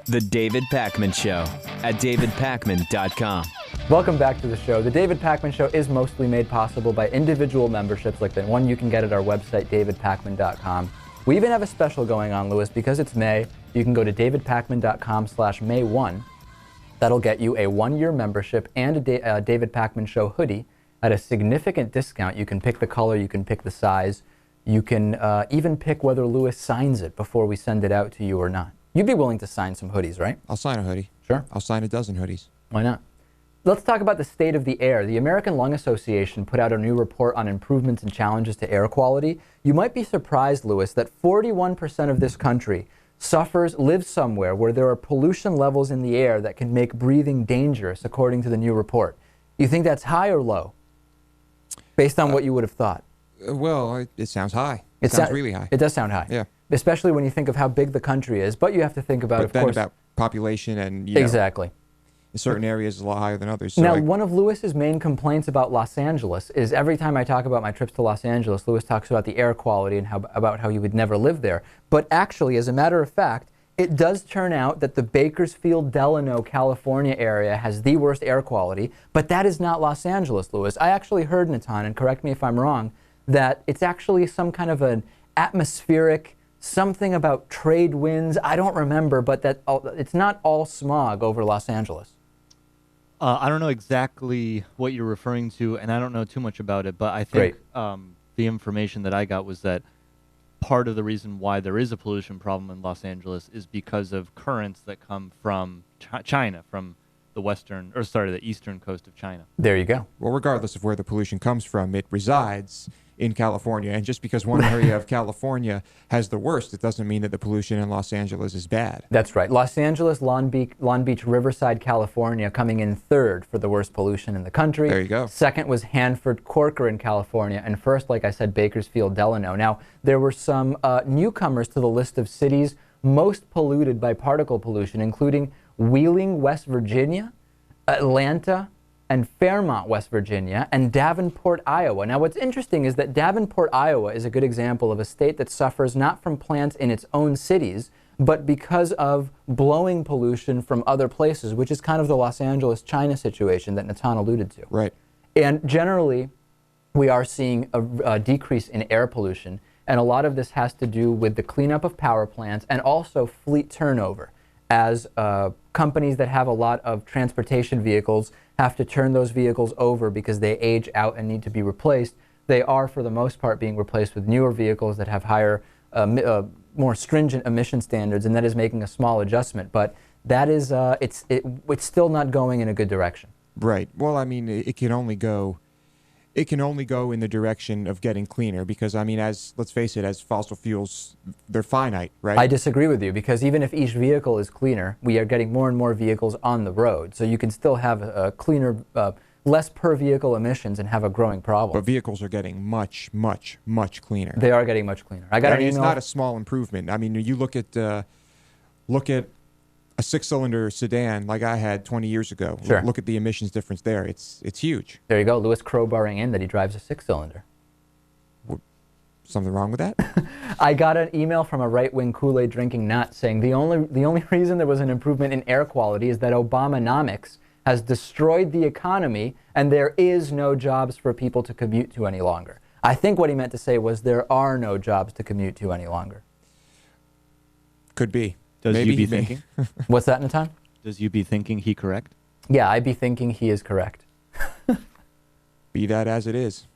The David Pakman Show at davidpakman.com. Welcome back to the show. The David Pakman Show is mostly made possible by individual memberships like the one you can get at our website, davidpakman.com. We even have a special going on, Louis, because it's May. You can go to davidpakman.com/May1. That'll get you a one-year membership and a David Pakman Show hoodie at a significant discount. You can pick the color, you can pick the size, you can even pick whether Louis signs it before we send it out to you or not. You'd be willing to sign some hoodies, right? I'll sign a hoodie. Sure. I'll sign a dozen hoodies. Why not? Let's talk about the state of the air. The American Lung Association put out a new report on improvements and challenges to air quality. You might be surprised, Louis, that 41% of this country lives somewhere where there are pollution levels in the air that can make breathing dangerous, according to the new report. You think that's high or low, based on what you would have thought? Well, it sounds high. It sounds really high. It does sound high. Yeah. Especially when you think of how big the country is. But you have to think about, of course, about population and, exactly. In certain areas, a lot higher than others. So now, one of Louis's main complaints about Los Angeles is every time I talk about my trips to Los Angeles, Louis talks about the air quality and about how he would never live there. But actually, as a matter of fact, it does turn out that the Bakersfield, Delano, California area has the worst air quality, but that is not Los Angeles, Louis. I actually heard, Natan, and correct me if I'm wrong, that it's actually some kind of an atmospheric, something about trade winds, I don't remember, but that it's not all smog over Los Angeles. I don't know exactly what you're referring to, and I don't know too much about it, but I think the information that I got was that part of the reason why there is a pollution problem in Los Angeles is because of currents that come from China, from the eastern coast of China. There you go. Well, regardless of where the pollution comes from, it resides in California. And just because one area of California has the worst, it doesn't mean that the pollution in Los Angeles is bad. That's right. Los Angeles, Long Beach, Riverside, California coming in third for the worst pollution in the country. There you go. Second was Hanford, Corcoran, California. And first, like I said, Bakersfield, Delano. Now, there were some newcomers to the list of cities most polluted by particle pollution, including Wheeling, West Virginia, Atlanta, and Fairmont, West Virginia, and Davenport, Iowa. Now, what's interesting is that Davenport, Iowa is a good example of a state that suffers not from plants in its own cities, but because of blowing pollution from other places, which is kind of the Los Angeles, China situation that Natan alluded to. Right. And generally, we are seeing a decrease in air pollution, and a lot of this has to do with the cleanup of power plants and also fleet turnover, as companies that have a lot of transportation vehicles have to turn those vehicles over because they age out and need to be replaced. They are, for the most part, being replaced with newer vehicles that have higher, more stringent emission standards, and that is making a small adjustment. But that is, it's still not going in a good direction. Right. Well, I mean, it can only go in the direction of getting cleaner because, I mean, let's face it, as fossil fuels, they're finite, right? I disagree with you because even if each vehicle is cleaner, we are getting more and more vehicles on the road. So you can still have a cleaner, less per vehicle emissions and have a growing problem. But vehicles are getting much, much, much cleaner. They are getting much cleaner. I got an email. It's not a small improvement. I mean, you look at a six-cylinder sedan like I had 20 years ago. Sure. Look at the emissions difference there. It's huge. There you go. Louis crowbarring in that he drives a six-cylinder. Something wrong with that? I got an email from a right-wing Kool-Aid drinking nut saying the only reason there was an improvement in air quality is that Obamanomics has destroyed the economy and there is no jobs for people to commute to any longer. I think what he meant to say was there are no jobs to commute to any longer. Could be. Does you be thinking? What's that, Natan? Does you be thinking he correct? Yeah, I be thinking he is correct. Be that as it is.